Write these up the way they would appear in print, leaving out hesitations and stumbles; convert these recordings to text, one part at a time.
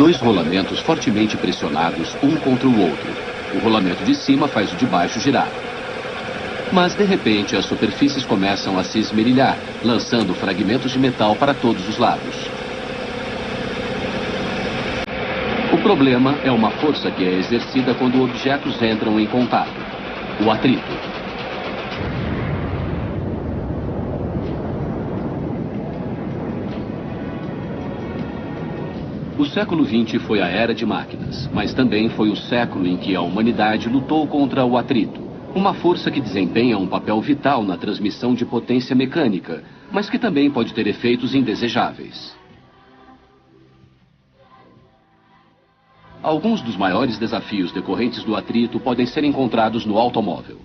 Dois rolamentos fortemente pressionados um contra o outro. O rolamento de cima faz o de baixo girar. Mas, de repente, as superfícies começam a se esmerilhar, lançando fragmentos de metal para todos os lados. O problema é uma força que é exercida quando objetos entram em contato: o atrito. O século XX foi a era de máquinas, mas também foi o século em que a humanidade lutou contra o atrito, uma força que desempenha um papel vital na transmissão de potência mecânica, mas que também pode ter efeitos indesejáveis. Alguns dos maiores desafios decorrentes do atrito podem ser encontrados no automóvel.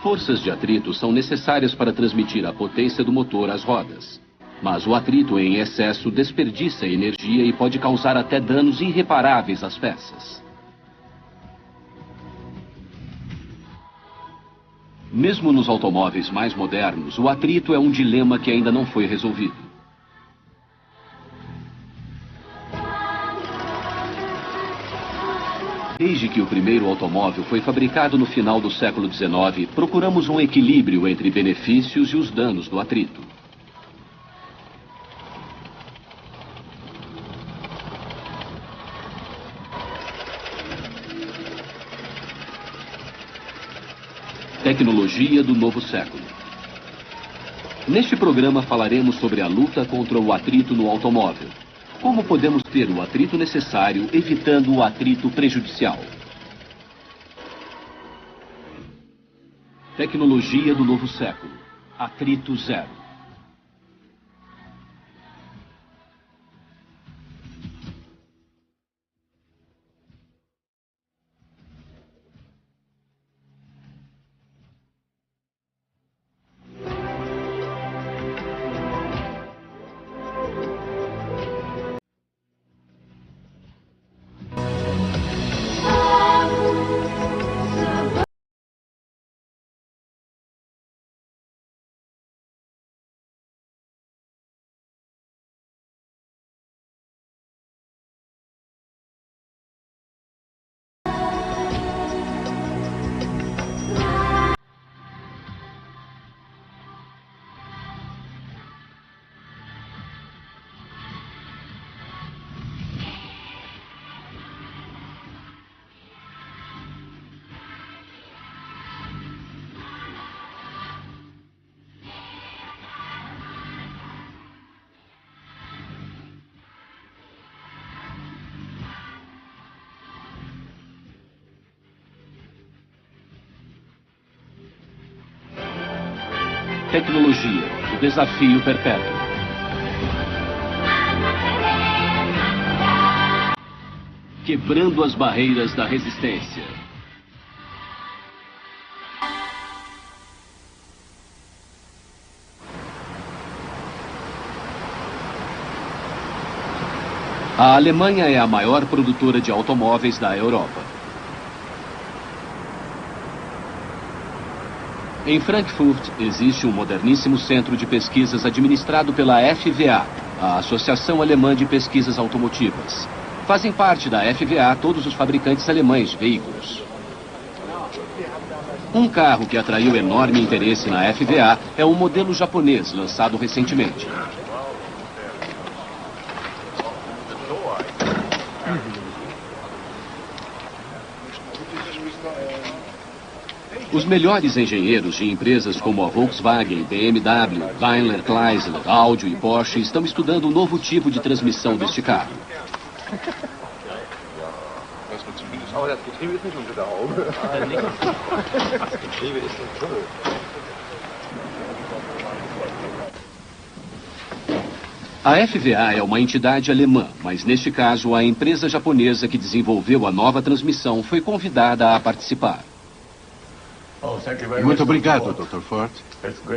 Forças de atrito são necessárias para transmitir a potência do motor às rodas. Mas o atrito em excesso desperdiça energia e pode causar até danos irreparáveis às peças. Mesmo nos automóveis mais modernos, o atrito é um dilema que ainda não foi resolvido. Desde que o primeiro automóvel foi fabricado no final do século XIX, procuramos um equilíbrio entre benefícios e os danos do atrito. Tecnologia do novo século. Neste programa falaremos sobre a luta contra o atrito no automóvel. Como podemos ter o atrito necessário, evitando o atrito prejudicial? Tecnologia do novo século. Atrito zero. Tecnologia, o desafio perpétuo. Quebrando as barreiras da resistência. A Alemanha é a maior produtora de automóveis da Europa. Em Frankfurt, existe um moderníssimo centro de pesquisas administrado pela FVA, a Associação Alemã de Pesquisas Automotivas. Fazem parte da FVA todos os fabricantes alemães de veículos. Um carro que atraiu enorme interesse na FVA é um modelo japonês lançado recentemente. Os melhores engenheiros de empresas como a Volkswagen, BMW, Daimler, Chrysler, Audi e Porsche estão estudando um novo tipo de transmissão deste carro. A FVA é uma entidade alemã, mas neste caso a empresa japonesa que desenvolveu a nova transmissão foi convidada a participar. Muito obrigado, Dr. Ford.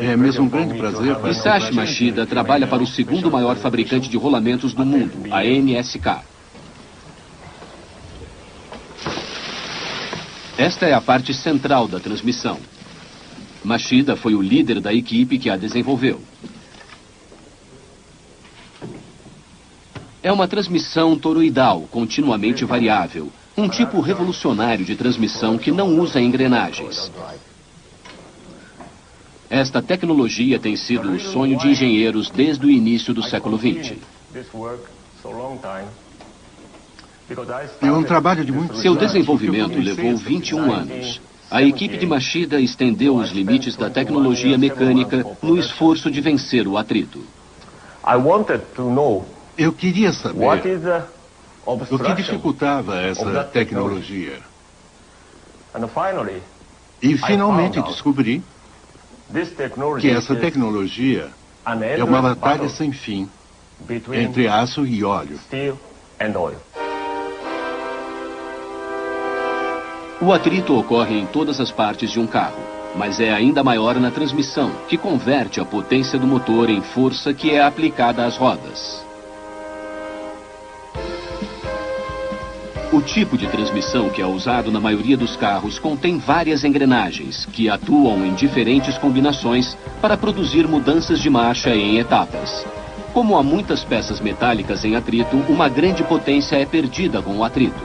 É mesmo um grande prazer. Hisashi Mashida trabalha para o segundo maior fabricante de rolamentos do mundo, a NSK. Esta é a parte central da transmissão. Mashida foi o líder da equipe que a desenvolveu. É uma transmissão toroidal, continuamente variável. Um tipo revolucionário de transmissão que não usa engrenagens. Esta tecnologia tem sido o sonho de engenheiros desde o início do século XX. É um trabalho de muitos Seu anos, desenvolvimento porque eu comecei levou essa 21 anos. A equipe de Machida estendeu os limites da tecnologia mecânica no esforço de vencer o atrito. Eu queria saber o que dificultava essa tecnologia. E finalmente descobri que essa tecnologia é uma batalha sem fim entre aço e óleo. O atrito ocorre em todas as partes de um carro, mas é ainda maior na transmissão, que converte a potência do motor em força que é aplicada às rodas. O tipo de transmissão que é usado na maioria dos carros contém várias engrenagens que atuam em diferentes combinações para produzir mudanças de marcha em etapas. Como há muitas peças metálicas em atrito, uma grande potência é perdida com o atrito.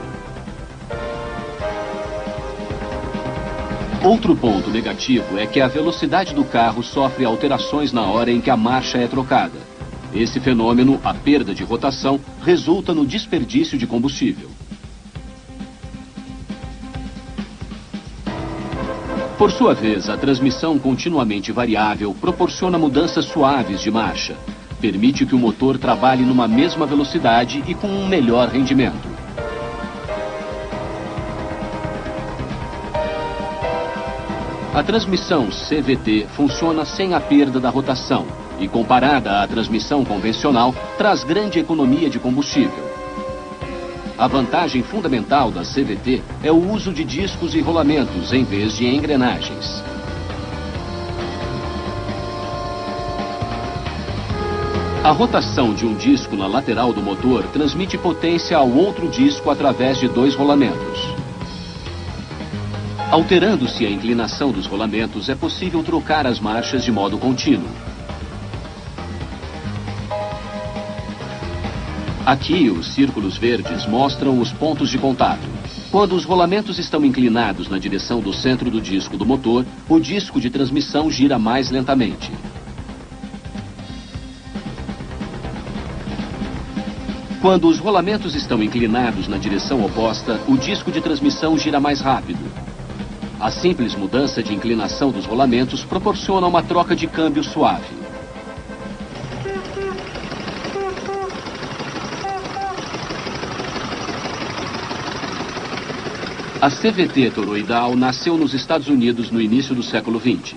Outro ponto negativo é que a velocidade do carro sofre alterações na hora em que a marcha é trocada. Esse fenômeno, a perda de rotação, resulta no desperdício de combustível. Por sua vez, a transmissão continuamente variável proporciona mudanças suaves de marcha. Permite que o motor trabalhe numa mesma velocidade e com um melhor rendimento. A transmissão CVT funciona sem a perda da rotação e, comparada à transmissão convencional, traz grande economia de combustível. A vantagem fundamental da CVT é o uso de discos e rolamentos em vez de engrenagens. A rotação de um disco na lateral do motor transmite potência ao outro disco através de dois rolamentos. Alterando-se a inclinação dos rolamentos, é possível trocar as marchas de modo contínuo. Aqui, os círculos verdes mostram os pontos de contato. Quando os rolamentos estão inclinados na direção do centro do disco do motor, o disco de transmissão gira mais lentamente. Quando os rolamentos estão inclinados na direção oposta, o disco de transmissão gira mais rápido. A simples mudança de inclinação dos rolamentos proporciona uma troca de câmbio suave. A CVT toroidal nasceu nos Estados Unidos no início do século XX.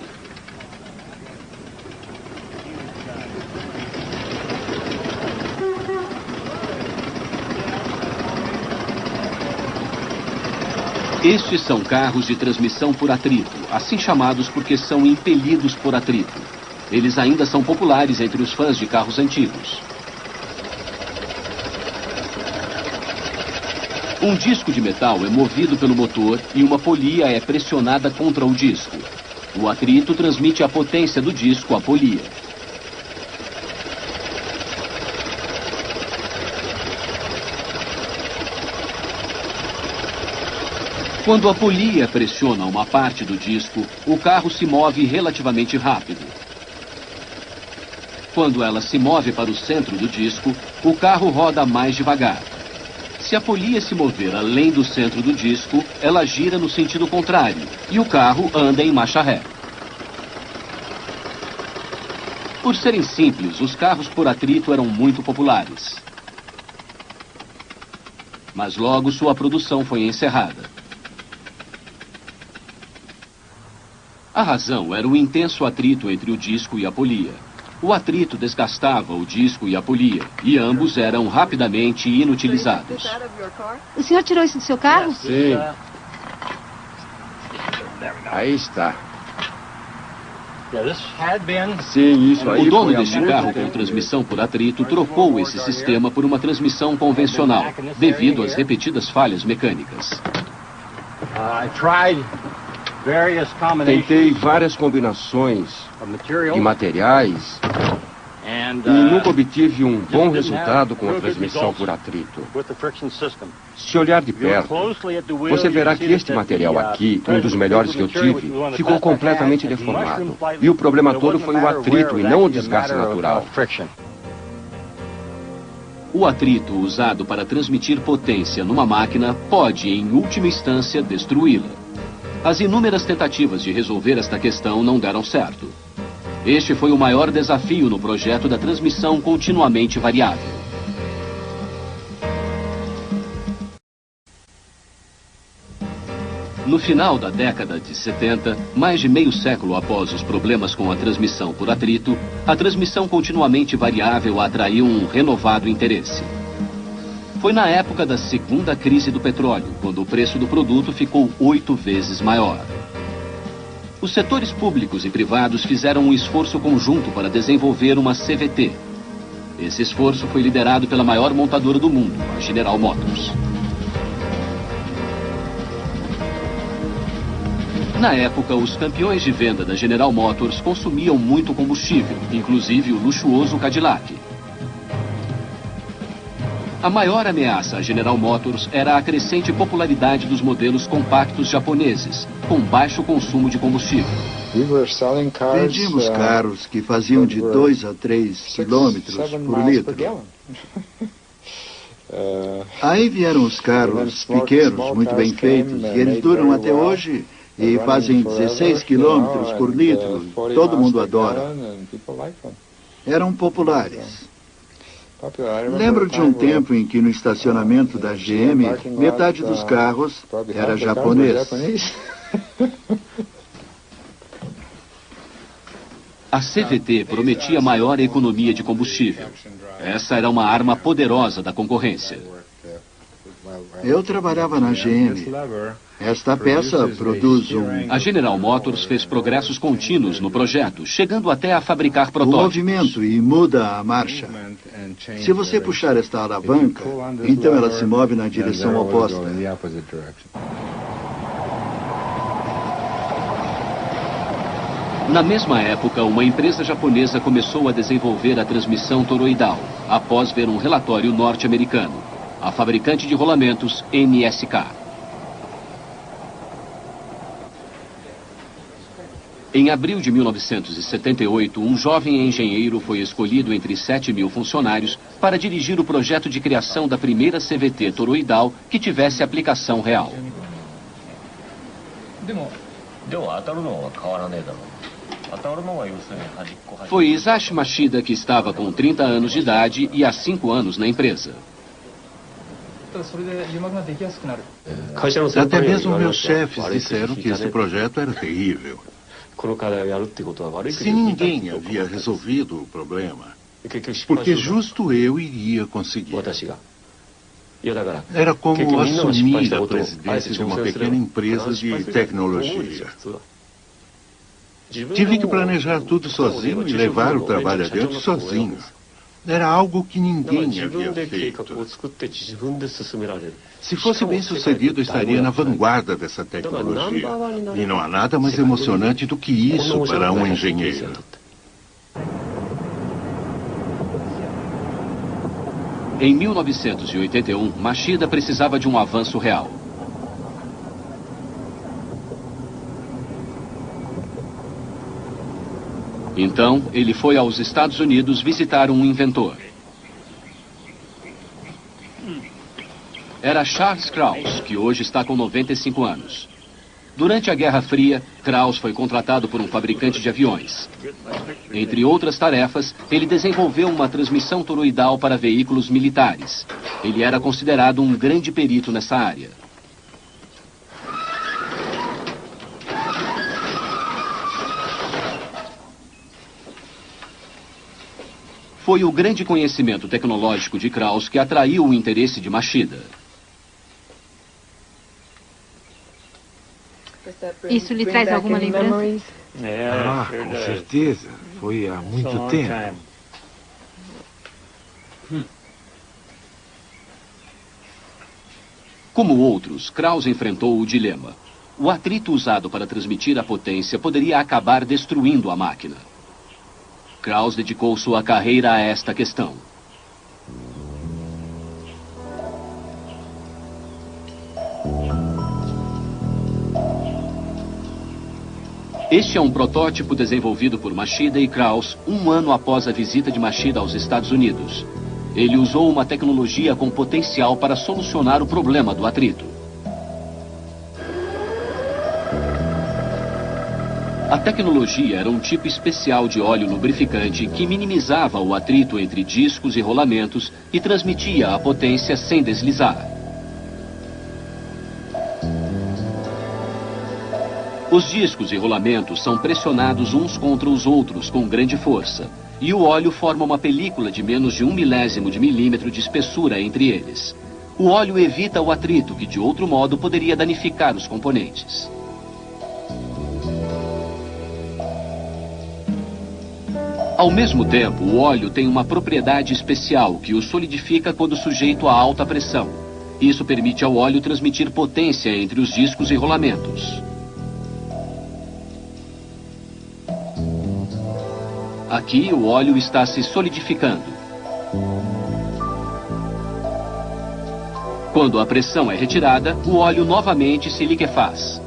Estes são carros de transmissão por atrito, assim chamados porque são impelidos por atrito. Eles ainda são populares entre os fãs de carros antigos. Um disco de metal é movido pelo motor e uma polia é pressionada contra o disco. O atrito transmite a potência do disco à polia. Quando a polia pressiona uma parte do disco, o carro se move relativamente rápido. Quando ela se move para o centro do disco, o carro roda mais devagar. Se a polia se mover além do centro do disco, ela gira no sentido contrário e o carro anda em marcha ré. Por serem simples, os carros por atrito eram muito populares. Mas logo sua produção foi encerrada. A razão era o intenso atrito entre o disco e a polia. O atrito desgastava o disco e a polia, e ambos eram rapidamente inutilizados. O senhor tirou isso do seu carro? Sim. Aí está. Sim, isso aí. O dono foi há deste muito carro tempo com transmissão por atrito trocou esse sistema por uma transmissão convencional, devido às repetidas falhas mecânicas. Tentei várias combinações de materiais E nunca obtive um bom resultado com a transmissão por atrito. Se olhar de perto, você verá que este material aqui, um dos melhores que eu tive, ficou completamente deformado. E o problema todo foi o atrito e não o desgaste natural. O atrito usado para transmitir potência numa máquina pode, em última instância, destruí-la. As inúmeras tentativas de resolver esta questão não deram certo. Este foi o maior desafio no projeto da transmissão continuamente variável. No final da década de 70, mais de meio século após os problemas com a transmissão por atrito, a transmissão continuamente variável atraiu um renovado interesse. Foi na época da segunda crise do petróleo, quando o preço do produto ficou 8 vezes maior. Os setores públicos e privados fizeram um esforço conjunto para desenvolver uma CVT. Esse esforço foi liderado pela maior montadora do mundo, a General Motors. Na época, os campeões de venda da General Motors consumiam muito combustível, inclusive o luxuoso Cadillac. A maior ameaça à General Motors era a crescente popularidade dos modelos compactos japoneses, com baixo consumo de combustível. Vendíamos carros que faziam de 2 a 3 quilômetros por litro. Aí vieram os carros pequenos, muito bem feitos, e eles duram até hoje e fazem 16 quilômetros por litro. Todo mundo adora. Eram populares. Lembro de um tempo em que no estacionamento da GM, metade dos carros era japonês. A CVT prometia maior economia de combustível. Essa era uma arma poderosa da concorrência. Eu trabalhava na GM. Esta peça produz A General Motors fez progressos contínuos no projeto, chegando até a fabricar o protótipos. movimento e muda a marcha. Se você puxar esta alavanca, então ela se move na direção oposta. Na mesma época, uma empresa japonesa começou a desenvolver a transmissão toroidal, após ver um relatório norte-americano. A fabricante de rolamentos NSK. Em abril de 1978, um jovem engenheiro foi escolhido entre 7.000 funcionários para dirigir o projeto de criação da primeira CVT toroidal que tivesse aplicação real. Foi Isashi Mashida que estava com 30 anos de idade e há 5 anos na empresa. Até mesmo meus chefes disseram que esse projeto era terrível. Se ninguém havia resolvido o problema, porque justo eu iria conseguir. Era como assumir a presidência de uma pequena empresa de tecnologia. Tive que planejar tudo sozinho e levar o trabalho adiante sozinho. Era algo que ninguém havia feito. Se fosse bem sucedido, estaria na vanguarda dessa tecnologia. E não há nada mais emocionante do que isso para um engenheiro. Em 1981, Mashida precisava de um avanço real. Então, ele foi aos Estados Unidos visitar um inventor. Era Charles Krauss, que hoje está com 95 anos. Durante a Guerra Fria, Krauss foi contratado por um fabricante de aviões. Entre outras tarefas, ele desenvolveu uma transmissão toroidal para veículos militares. Ele era considerado um grande perito nessa área. Foi o grande conhecimento tecnológico de Krauss que atraiu o interesse de Mashida. Isso lhe traz alguma lembrança? Com certeza. Foi há muito tempo. Como outros, Krauss enfrentou o dilema. O atrito usado para transmitir a potência poderia acabar destruindo a máquina. Krauss dedicou sua carreira a esta questão. Este é um protótipo desenvolvido por Machida e Krauss um ano após a visita de Machida aos Estados Unidos. Ele usou uma tecnologia com potencial para solucionar o problema do atrito. A tecnologia era um tipo especial de óleo lubrificante que minimizava o atrito entre discos e rolamentos e transmitia a potência sem deslizar. Os discos e rolamentos são pressionados uns contra os outros com grande força, e o óleo forma uma película de menos de 1/1000 de milímetro de espessura entre eles. O óleo evita o atrito que, de outro modo, poderia danificar os componentes. Ao mesmo tempo, o óleo tem uma propriedade especial que o solidifica quando sujeito a alta pressão. Isso permite ao óleo transmitir potência entre os discos e rolamentos. Aqui, o óleo está se solidificando. Quando a pressão é retirada, o óleo novamente se liquefaz.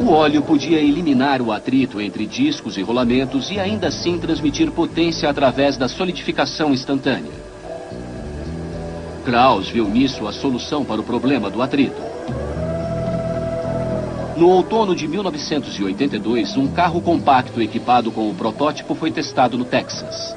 O óleo podia eliminar o atrito entre discos e rolamentos e ainda assim transmitir potência através da solidificação instantânea. Krauss viu nisso a solução para o problema do atrito. No outono de 1982, um carro compacto equipado com o protótipo foi testado no Texas.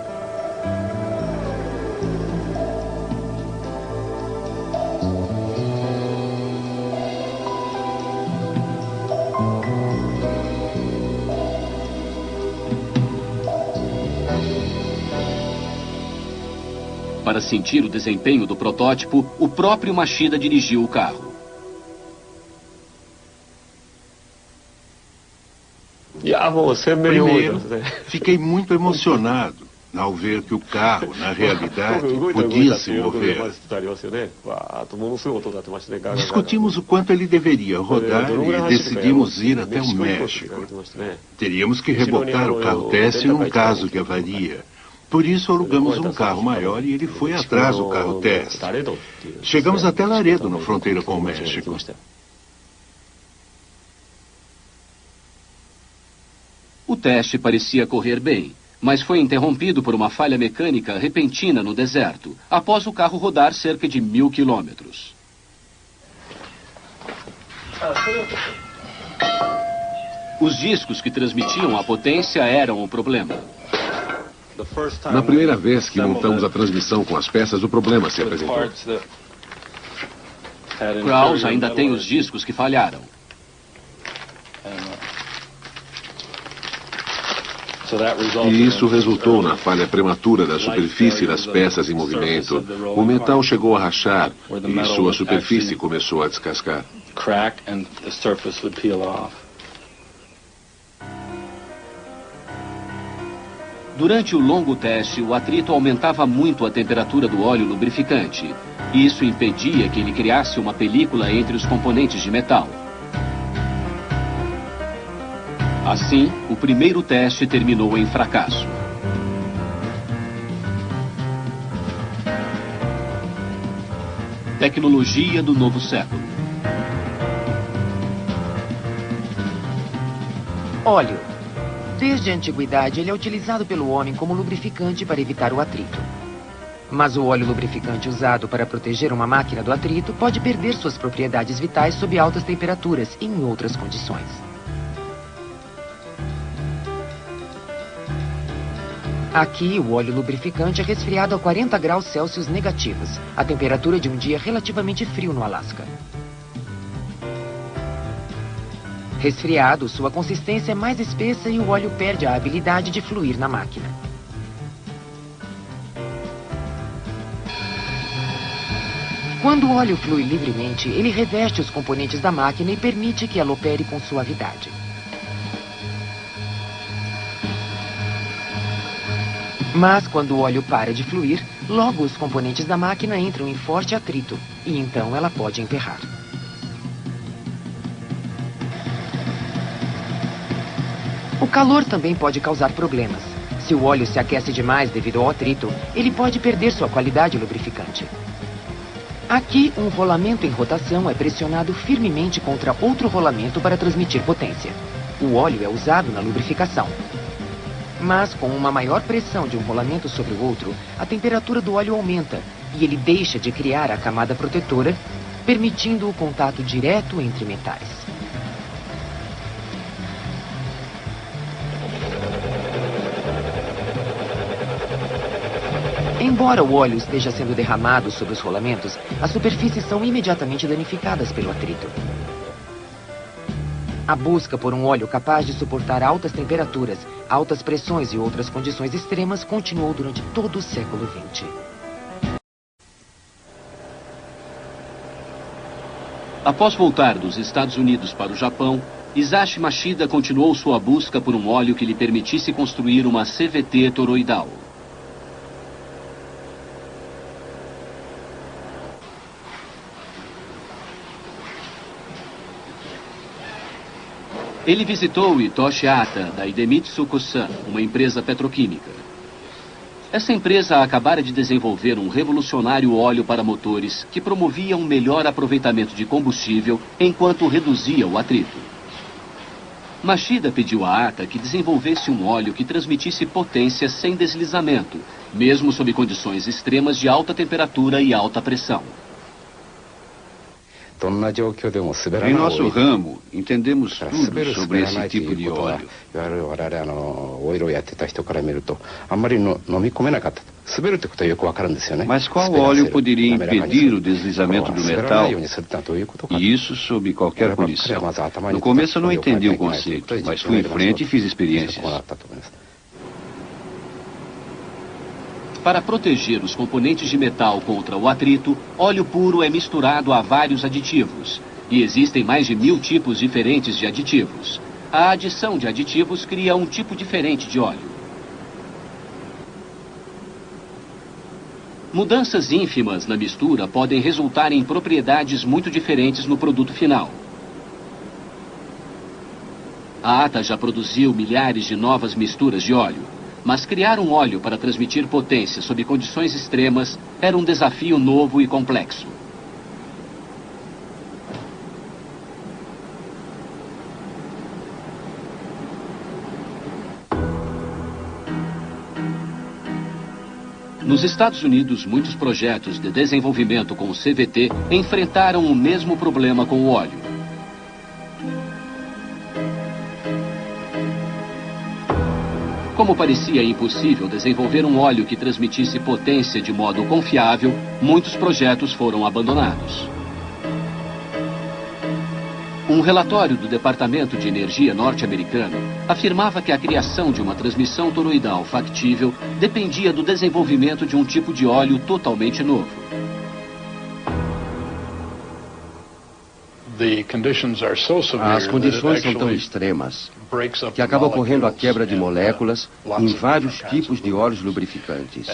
Para sentir o desempenho do protótipo, o próprio Machida dirigiu o carro. Primeiro, fiquei muito emocionado ao ver que o carro, na realidade, podia se mover. Discutimos o quanto ele deveria rodar e decidimos ir até o México. Teríamos que rebocar o carro teste num caso de avaria. Por isso, alugamos um carro maior e ele foi atrás do carro teste. Chegamos até Laredo, na fronteira com o México. O teste parecia correr bem, mas foi interrompido por uma falha mecânica repentina no deserto, após o carro rodar cerca de 1000 quilômetros. Os discos que transmitiam a potência eram o problema. Na primeira vez que montamos a transmissão com as peças, o problema se apresentou. Krauss ainda tem os discos que falharam. E isso resultou na falha prematura da superfície das peças em movimento. O metal chegou a rachar e sua superfície começou a descascar. Durante o longo teste, o atrito aumentava muito a temperatura do óleo lubrificante. Isso impedia que ele criasse uma película entre os componentes de metal. Assim, o primeiro teste terminou em fracasso. Tecnologia do novo século. Óleo. Desde a antiguidade, ele é utilizado pelo homem como lubrificante para evitar o atrito. Mas o óleo lubrificante usado para proteger uma máquina do atrito pode perder suas propriedades vitais sob altas temperaturas e em outras condições. Aqui, o óleo lubrificante é resfriado a 40 graus Celsius negativos, a temperatura de um dia relativamente frio no Alasca. Resfriado, sua consistência é mais espessa e o óleo perde a habilidade de fluir na máquina. Quando o óleo flui livremente, ele reveste os componentes da máquina e permite que ela opere com suavidade. Mas quando o óleo para de fluir, logo os componentes da máquina entram em forte atrito e então ela pode emperrar. O calor também pode causar problemas. Se o óleo se aquece demais devido ao atrito, ele pode perder sua qualidade lubrificante. Aqui, um rolamento em rotação é pressionado firmemente contra outro rolamento para transmitir potência. O óleo é usado na lubrificação. Mas, com uma maior pressão de um rolamento sobre o outro, a temperatura do óleo aumenta e ele deixa de criar a camada protetora, permitindo o contato direto entre metais. Embora o óleo esteja sendo derramado sobre os rolamentos, as superfícies são imediatamente danificadas pelo atrito. A busca por um óleo capaz de suportar altas temperaturas, altas pressões e outras condições extremas continuou durante todo o século XX. Após voltar dos Estados Unidos para o Japão, Hisashi Mashida continuou sua busca por um óleo que lhe permitisse construir uma CVT toroidal. Ele visitou Hitoshi Ata, da Idemitsu Kosan, uma empresa petroquímica. Essa empresa acabara de desenvolver um revolucionário óleo para motores que promovia um melhor aproveitamento de combustível enquanto reduzia o atrito. Mashida pediu a Ata que desenvolvesse um óleo que transmitisse potência sem deslizamento, mesmo sob condições extremas de alta temperatura e alta pressão. Em nosso ramo, entendemos tudo sobre esse tipo de óleo. Mas qual óleo poderia impedir o deslizamento do metal? E isso sob qualquer condição. No começo eu não entendi o conceito, mas fui em frente e fiz experiências. Para proteger os componentes de metal contra o atrito, óleo puro é misturado a vários aditivos. E existem mais de 1000 tipos diferentes de aditivos. A adição de aditivos cria um tipo diferente de óleo. Mudanças ínfimas na mistura podem resultar em propriedades muito diferentes no produto final. A Ata já produziu milhares de novas misturas de óleo. Mas criar um óleo para transmitir potência sob condições extremas era um desafio novo e complexo. Nos Estados Unidos, muitos projetos de desenvolvimento com o CVT enfrentaram o mesmo problema com o óleo. Como parecia impossível desenvolver um óleo que transmitisse potência de modo confiável, muitos projetos foram abandonados. Um relatório do Departamento de Energia norte-americano afirmava que a criação de uma transmissão toroidal factível dependia do desenvolvimento de um tipo de óleo totalmente novo. As condições são tão extremas que acaba ocorrendo a quebra de moléculas em vários tipos de óleos lubrificantes.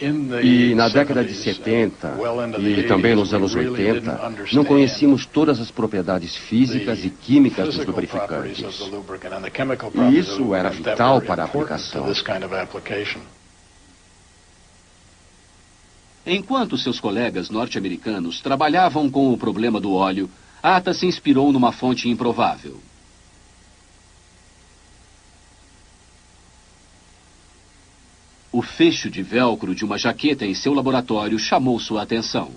E na década de 70 e também nos anos 80, não conhecíamos todas as propriedades físicas e químicas dos lubrificantes. E isso era vital para a aplicação. Enquanto seus colegas norte-americanos trabalhavam com o problema do óleo, Ata se inspirou numa fonte improvável. O fecho de velcro de uma jaqueta em seu laboratório chamou sua atenção.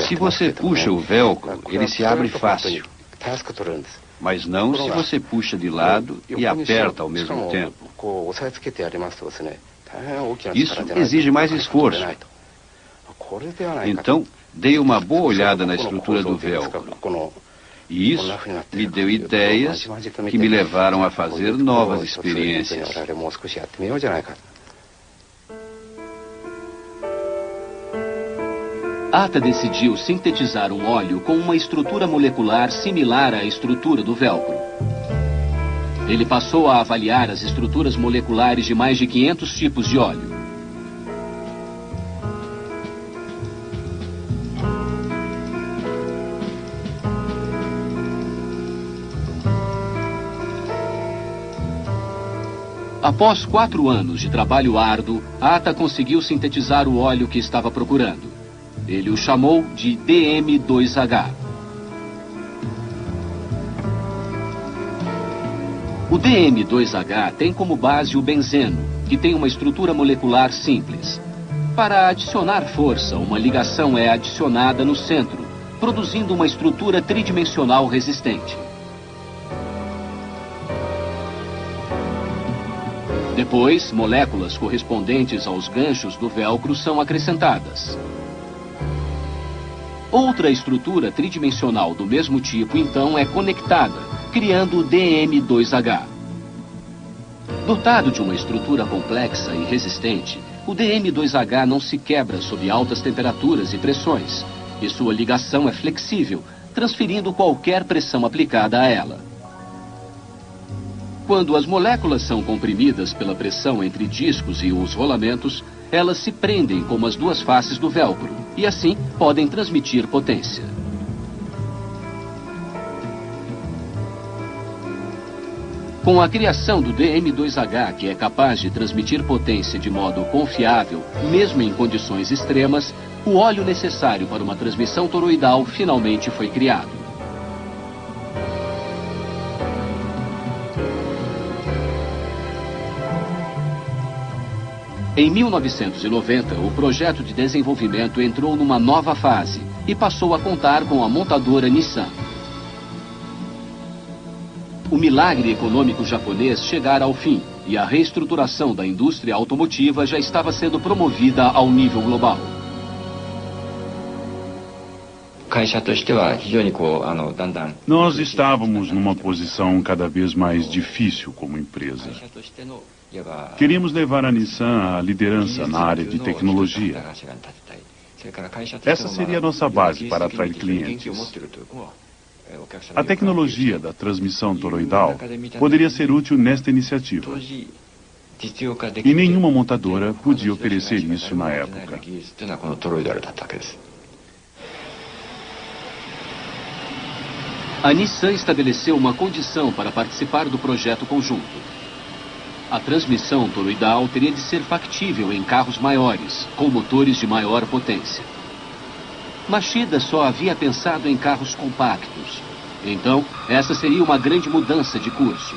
Se você puxa o velcro, ele se abre fácil. Mas não se você puxa de lado e aperta ao mesmo tempo. Isso exige mais esforço. Então, dei uma boa olhada na estrutura do velcro. E isso me deu ideias que me levaram a fazer novas experiências. Ata decidiu sintetizar um óleo com uma estrutura molecular similar à estrutura do velcro. Ele passou a avaliar as estruturas moleculares de mais de 500 tipos de óleo. Após 4 anos de trabalho árduo, Atta conseguiu sintetizar o óleo que estava procurando. Ele o chamou de DM2H. O DM2H tem como base o benzeno, que tem uma estrutura molecular simples. Para adicionar força, uma ligação é adicionada no centro, produzindo uma estrutura tridimensional resistente. Depois, moléculas correspondentes aos ganchos do velcro são acrescentadas. Outra estrutura tridimensional do mesmo tipo, então, é conectada, criando o DM2H. Dotado de uma estrutura complexa e resistente, o DM2H não se quebra sob altas temperaturas e pressões, e sua ligação é flexível, transferindo qualquer pressão aplicada a ela. Quando as moléculas são comprimidas pela pressão entre discos e os rolamentos, elas se prendem como as duas faces do velcro, e assim podem transmitir potência. Com a criação do DM2H, que é capaz de transmitir potência de modo confiável, mesmo em condições extremas, o óleo necessário para uma transmissão toroidal finalmente foi criado. Em 1990, o projeto de desenvolvimento entrou numa nova fase e passou a contar com a montadora Nissan. O milagre econômico japonês chegara ao fim e a reestruturação da indústria automotiva já estava sendo promovida ao nível global. Nós estávamos numa posição cada vez mais difícil como empresa. Queríamos levar a Nissan à liderança na área de tecnologia. Essa seria a nossa base para atrair clientes. A tecnologia da transmissão toroidal poderia ser útil nesta iniciativa. E nenhuma montadora podia oferecer isso na época. A Nissan estabeleceu uma condição para participar do projeto conjunto. A transmissão toroidal teria de ser factível em carros maiores, com motores de maior potência. Machida só havia pensado em carros compactos. Então, essa seria uma grande mudança de curso.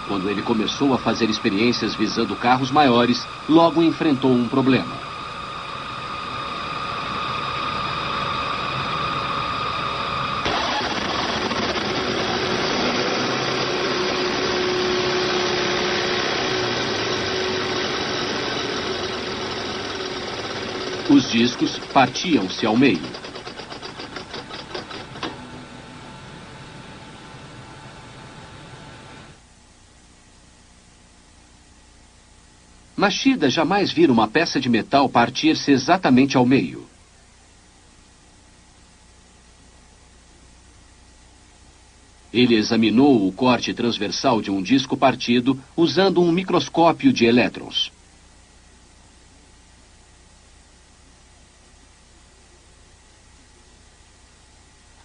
Quando ele começou a fazer experiências visando carros maiores, logo enfrentou um problema. Os discos partiam-se ao meio. Machida jamais vira uma peça de metal partir-se exatamente ao meio. Ele examinou o corte transversal de um disco partido usando um microscópio de elétrons.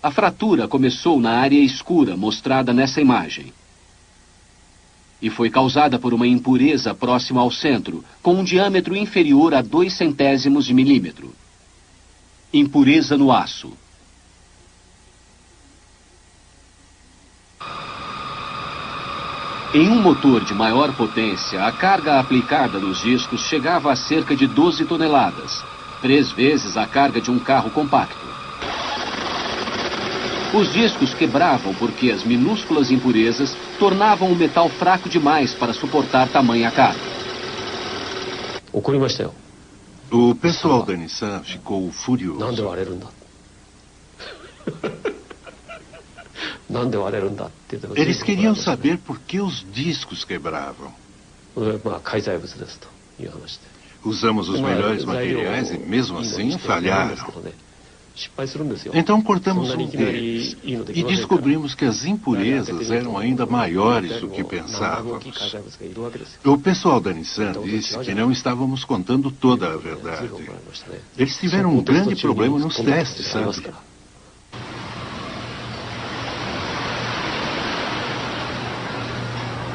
A fratura começou na área escura mostrada nessa imagem. E foi causada por uma impureza próxima ao centro, com um diâmetro inferior a 0,02 de milímetro. Impureza no aço. Em um motor de maior potência, a carga aplicada nos discos chegava a cerca de 12 toneladas, 3 vezes a carga de um carro compacto. Os discos quebravam porque as minúsculas impurezas tornavam o metal fraco demais para suportar tamanha carga. O pessoal da Nissan ficou furioso. Eles queriam saber por que os discos quebravam. Usamos os melhores materiais e mesmo assim falharam. Então cortamos um deles e descobrimos que as impurezas eram ainda maiores do que pensávamos. O pessoal da Nissan disse que não estávamos contando toda a verdade. Eles tiveram um grande problema nos testes, sabe?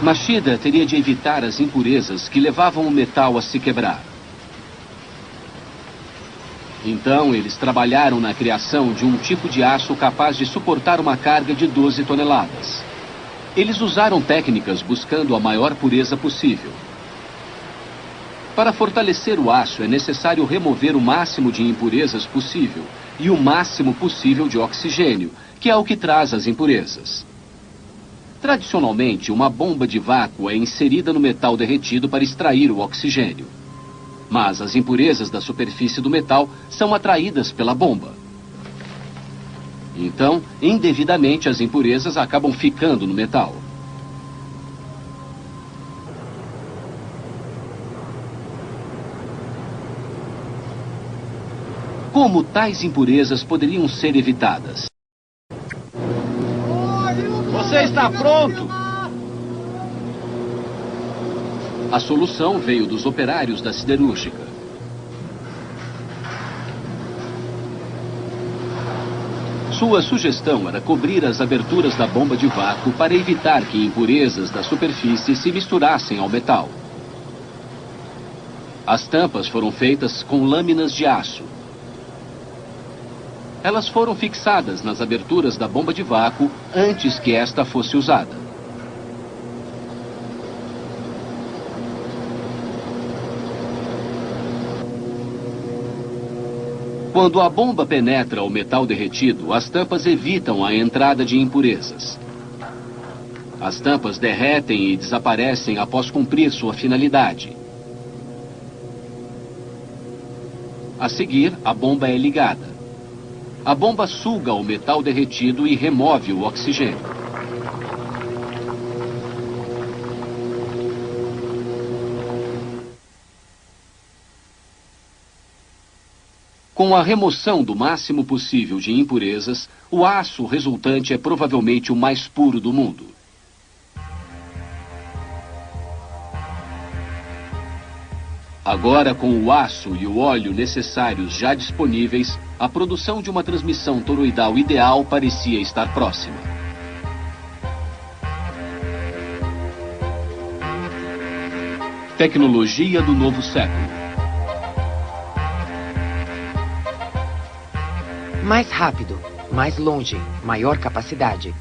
Machida teria de evitar as impurezas que levavam o metal a se quebrar. Então, eles trabalharam na criação de um tipo de aço capaz de suportar uma carga de 12 toneladas. Eles usaram técnicas buscando a maior pureza possível. Para fortalecer o aço, é necessário remover o máximo de impurezas possível e o máximo possível de oxigênio, que é o que traz as impurezas. Tradicionalmente, uma bomba de vácuo é inserida no metal derretido para extrair o oxigênio. Mas as impurezas da superfície do metal são atraídas pela bomba. Então, indevidamente, as impurezas acabam ficando no metal. Como tais impurezas poderiam ser evitadas? Você está pronto? A solução veio dos operários da siderúrgica. Sua sugestão era cobrir as aberturas da bomba de vácuo para evitar que impurezas da superfície se misturassem ao metal. As tampas foram feitas com lâminas de aço. Elas foram fixadas nas aberturas da bomba de vácuo antes que esta fosse usada. Quando a bomba penetra o metal derretido, as tampas evitam a entrada de impurezas. As tampas derretem e desaparecem após cumprir sua finalidade. A seguir, a bomba é ligada. A bomba suga o metal derretido e remove o oxigênio. Com a remoção do máximo possível de impurezas, o aço resultante é provavelmente o mais puro do mundo. Agora, com o aço e o óleo necessários já disponíveis, a produção de uma transmissão toroidal ideal parecia estar próxima. Tecnologia do novo século. Mais rápido, mais longe, maior capacidade.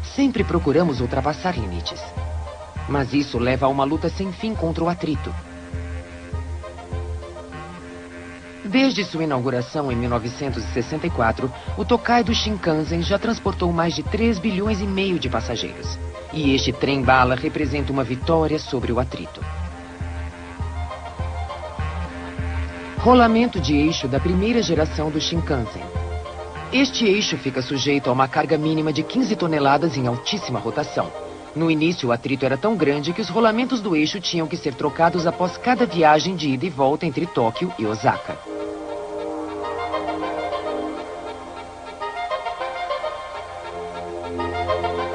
Sempre procuramos ultrapassar limites. Mas isso leva a uma luta sem fim contra o atrito. Desde sua inauguração em 1964, o Tokaido Shinkansen já transportou mais de 3 bilhões e meio de passageiros. E este trem-bala representa uma vitória sobre o atrito. Rolamento de eixo da primeira geração do Shinkansen. Este eixo fica sujeito a uma carga mínima de 15 toneladas em altíssima rotação. No início, o atrito era tão grande que os rolamentos do eixo tinham que ser trocados após cada viagem de ida e volta entre Tóquio e Osaka.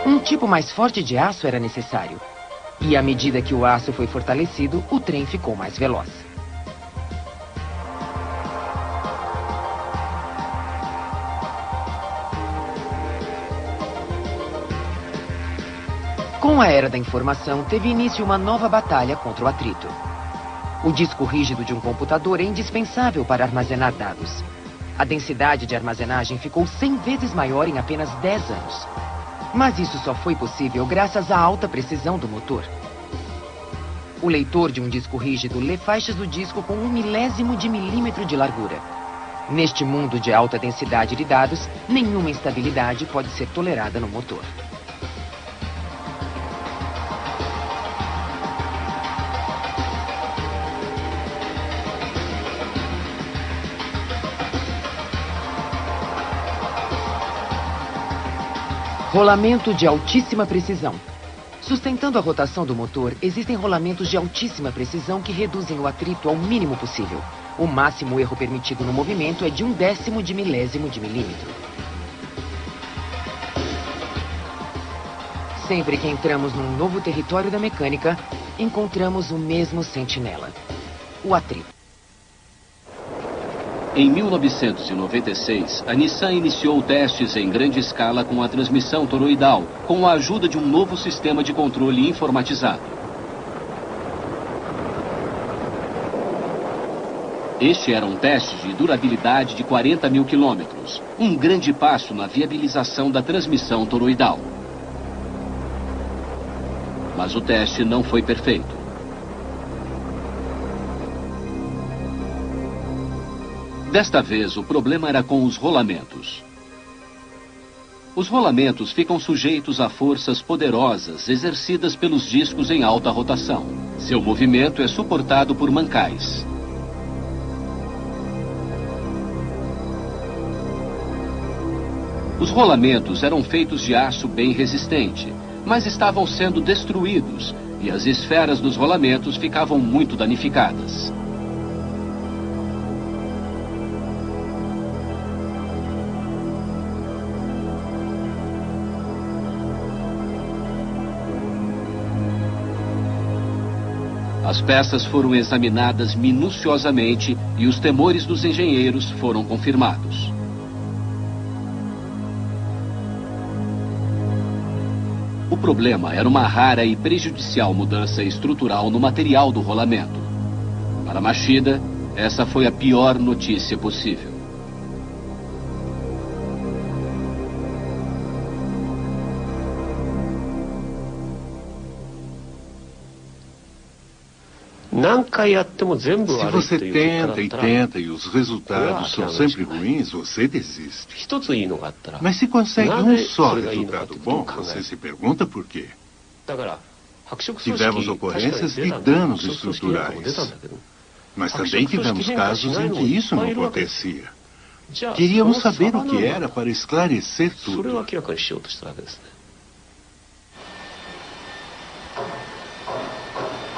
Um tipo mais forte de aço era necessário. E à medida que o aço foi fortalecido, o trem ficou mais veloz. Com a era da informação, teve início uma nova batalha contra o atrito. O disco rígido de um computador é indispensável para armazenar dados. A densidade de armazenagem ficou 100 vezes maior em apenas 10 anos. Mas isso só foi possível graças à alta precisão do motor. O leitor de um disco rígido lê faixas do disco com 1/1000 de milímetro de largura. Neste mundo de alta densidade de dados, nenhuma instabilidade pode ser tolerada no motor. Rolamento de altíssima precisão. Sustentando a rotação do motor, existem rolamentos de altíssima precisão que reduzem o atrito ao mínimo possível. O máximo erro permitido no movimento é de 1/10 de milésimo de milímetro. Sempre que entramos num novo território da mecânica, encontramos o mesmo sentinela: o atrito. Em 1996, a Nissan iniciou testes em grande escala com a transmissão toroidal, com a ajuda de um novo sistema de controle informatizado. Este era um teste de durabilidade de 40 mil quilômetros, um grande passo na viabilização da transmissão toroidal. Mas o teste não foi perfeito. Desta vez, o problema era com os rolamentos. Os rolamentos ficam sujeitos a forças poderosas exercidas pelos discos em alta rotação. Seu movimento é suportado por mancais. Os rolamentos eram feitos de aço bem resistente, mas estavam sendo destruídos e as esferas dos rolamentos ficavam muito danificadas. As peças foram examinadas minuciosamente e os temores dos engenheiros foram confirmados. O problema era uma rara e prejudicial mudança estrutural no material do rolamento. Para Machida, essa foi a pior notícia possível. Se você tenta e tenta e os resultados são sempre ruins, você desiste. Mas se consegue um só resultado bom, você se pergunta por quê. Tivemos ocorrências de danos estruturais. Mas também tivemos casos em que isso não acontecia. Queríamos saber o que era para esclarecer tudo.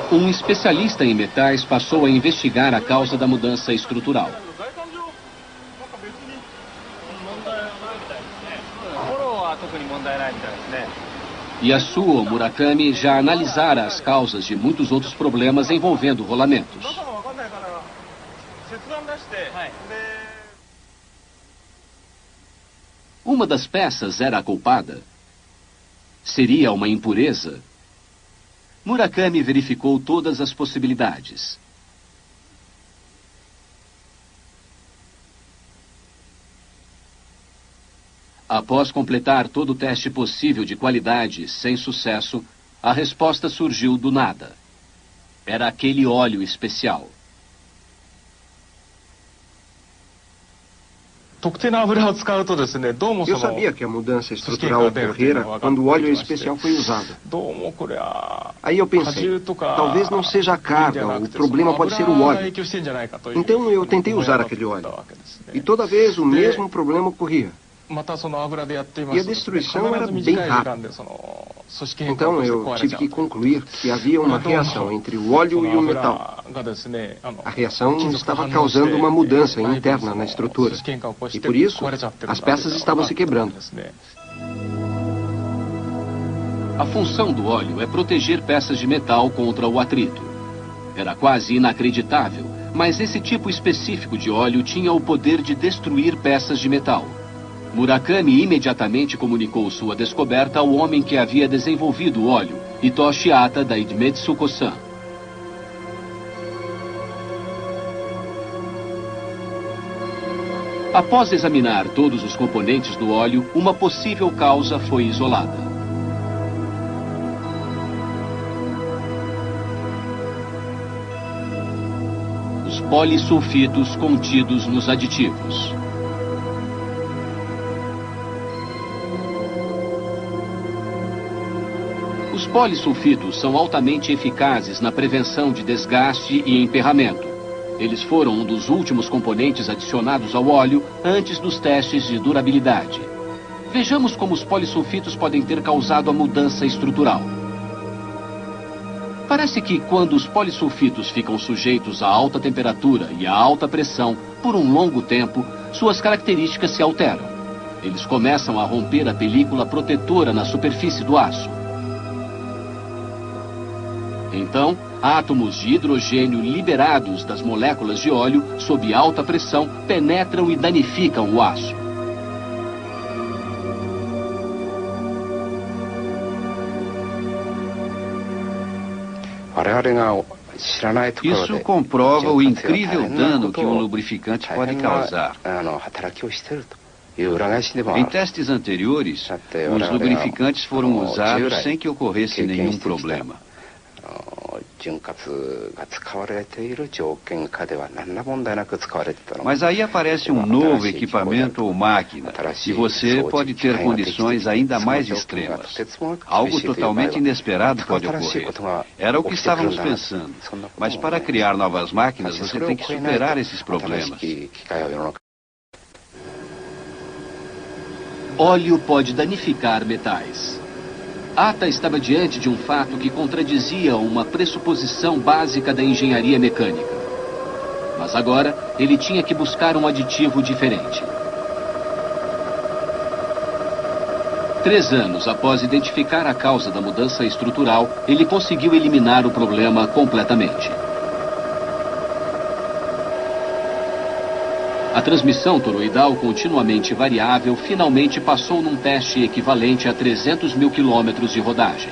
Um especialista em metais passou a investigar a causa da mudança estrutural. Yasuo Murakami já analisara as causas de muitos outros problemas envolvendo rolamentos. Uma das peças era a culpada? Seria uma impureza? Murakami verificou todas as possibilidades. Após completar todo o teste possível de qualidade sem sucesso, a resposta surgiu do nada. Era aquele óleo especial. Eu sabia que a mudança estrutural ocorrera quando o óleo especial foi usado. Aí eu pensei, talvez não seja a carga, o problema pode ser o óleo. Então eu tentei usar aquele óleo. E toda vez o mesmo problema ocorria. E a destruição era bem rápida. Então eu tive que concluir que havia uma reação entre o óleo e o metal. A reação estava causando uma mudança interna na estrutura. E por isso, as peças estavam se quebrando. A função do óleo é proteger peças de metal contra o atrito. Era quase inacreditável, mas esse tipo específico de óleo tinha o poder de destruir peças de metal. Murakami imediatamente comunicou sua descoberta ao homem que havia desenvolvido o óleo, Hitoshi Ata, da Idemitsu Kosan. Após examinar todos os componentes do óleo, uma possível causa foi isolada. Os polissulfitos contidos nos aditivos. Os polissulfitos são altamente eficazes na prevenção de desgaste e emperramento. Eles foram um dos últimos componentes adicionados ao óleo antes dos testes de durabilidade. Vejamos como os polissulfitos podem ter causado a mudança estrutural. Parece que quando os polissulfitos ficam sujeitos a alta temperatura e a alta pressão por um longo tempo, suas características se alteram. Eles começam a romper a película protetora na superfície do aço. Então, átomos de hidrogênio liberados das moléculas de óleo, sob alta pressão, penetram e danificam o aço. Isso comprova o incrível dano que um lubrificante pode causar. Em testes anteriores, os lubrificantes foram usados sem que ocorresse nenhum problema. Mas aí aparece um novo equipamento ou máquina e você pode ter condições ainda mais extremas. Algo totalmente inesperado pode ocorrer. Era o que estávamos pensando. Mas para criar novas máquinas, você tem que superar esses problemas. Óleo pode danificar metais. Ata estava diante de um fato que contradizia uma pressuposição básica da engenharia mecânica. Mas agora, ele tinha que buscar um aditivo diferente. 3 anos após identificar a causa da mudança estrutural, ele conseguiu eliminar o problema completamente. A transmissão toroidal continuamente variável finalmente passou num teste equivalente a 300 mil quilômetros de rodagem.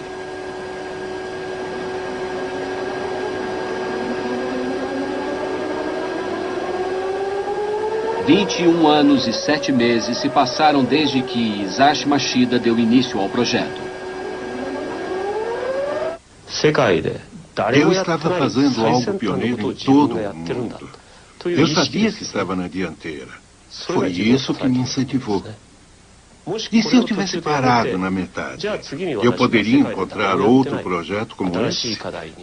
...21 anos e 7 meses se passaram desde que Isashi Machida deu início ao projeto. Eu estava fazendo algo pioneiro em todo o mundo. Eu sabia que estava na dianteira. Foi isso que me incentivou. E se eu tivesse parado na metade? Eu poderia encontrar outro projeto como esse?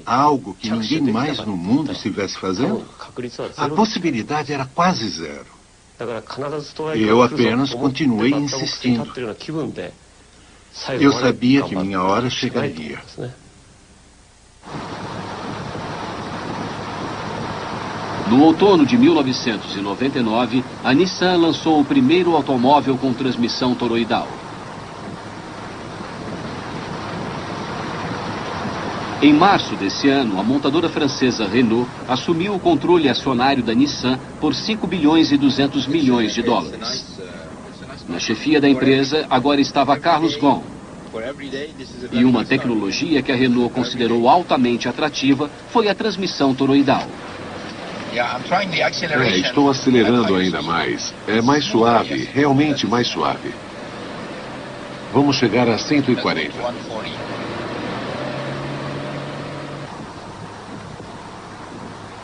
Algo que ninguém mais no mundo estivesse fazendo? A possibilidade era quase zero. Eu apenas continuei insistindo. Eu sabia que minha hora chegaria. No outono de 1999, a Nissan lançou o primeiro automóvel com transmissão toroidal. Em março desse ano, a montadora francesa Renault assumiu o controle acionário da Nissan por 5 bilhões e 200 milhões de dólares. Na chefia da empresa, agora estava Carlos Ghosn. E uma tecnologia que a Renault considerou altamente atrativa foi a transmissão toroidal. Estou acelerando ainda mais. É mais suave, realmente mais suave. Vamos chegar a 140.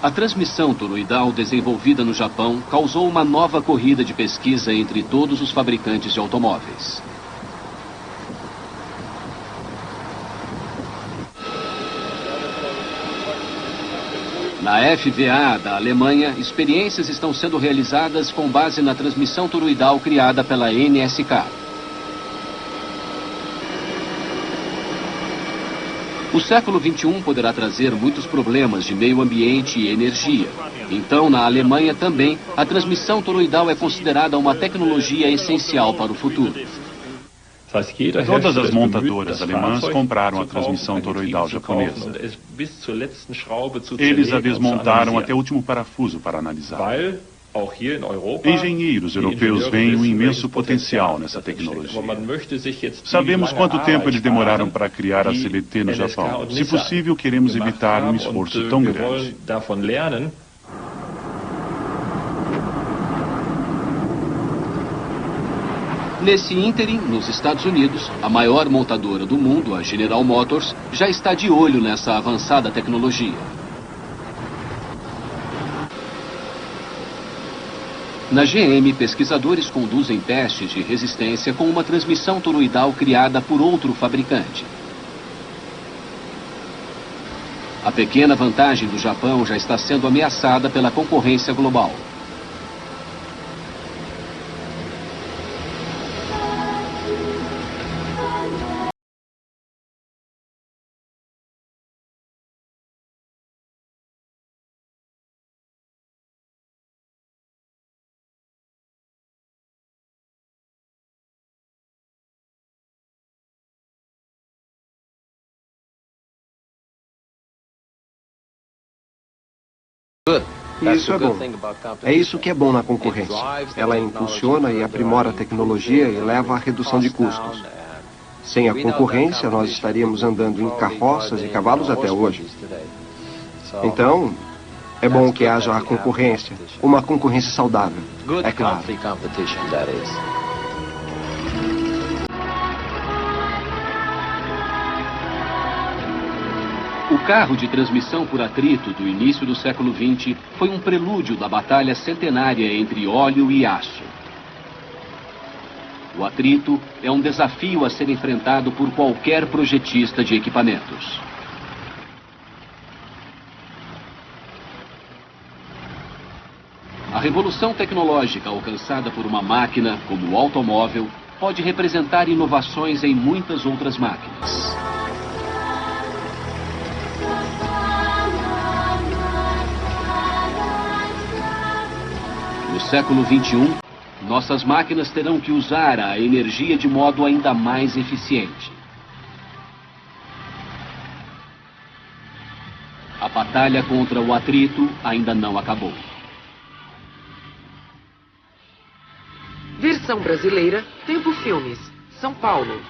A transmissão toroidal desenvolvida no Japão causou uma nova corrida de pesquisa entre todos os fabricantes de automóveis. Na FVA da Alemanha, experiências estão sendo realizadas com base na transmissão toroidal criada pela NSK. O século XXI poderá trazer muitos problemas de meio ambiente e energia. Então, na Alemanha também, a transmissão toroidal é considerada uma tecnologia essencial para o futuro. Todas as montadoras alemãs compraram a transmissão toroidal japonesa. Eles a desmontaram até o último parafuso para analisar. Engenheiros europeus veem um imenso potencial nessa tecnologia. Sabemos quanto tempo eles demoraram para criar a CBT no Japão. Se possível, queremos evitar um esforço tão grande. Nesse ínterim, nos Estados Unidos, a maior montadora do mundo, a General Motors, já está de olho nessa avançada tecnologia. Na GM, pesquisadores conduzem testes de resistência com uma transmissão toroidal criada por outro fabricante. A pequena vantagem do Japão já está sendo ameaçada pela concorrência global. E isso é bom. É isso que é bom na concorrência. Ela impulsiona e aprimora a tecnologia e leva à redução de custos. Sem a concorrência, nós estaríamos andando em carroças e cavalos até hoje. Então, é bom que haja a concorrência, uma concorrência saudável, é claro. O carro de transmissão por atrito do início do século XX foi um prelúdio da batalha centenária entre óleo e aço. O atrito é um desafio a ser enfrentado por qualquer projetista de equipamentos. A revolução tecnológica alcançada por uma máquina, como o automóvel, pode representar inovações em muitas outras máquinas. No século XXI, nossas máquinas terão que usar a energia de modo ainda mais eficiente. A batalha contra o atrito ainda não acabou. Versão brasileira, Tempo Filmes, São Paulo.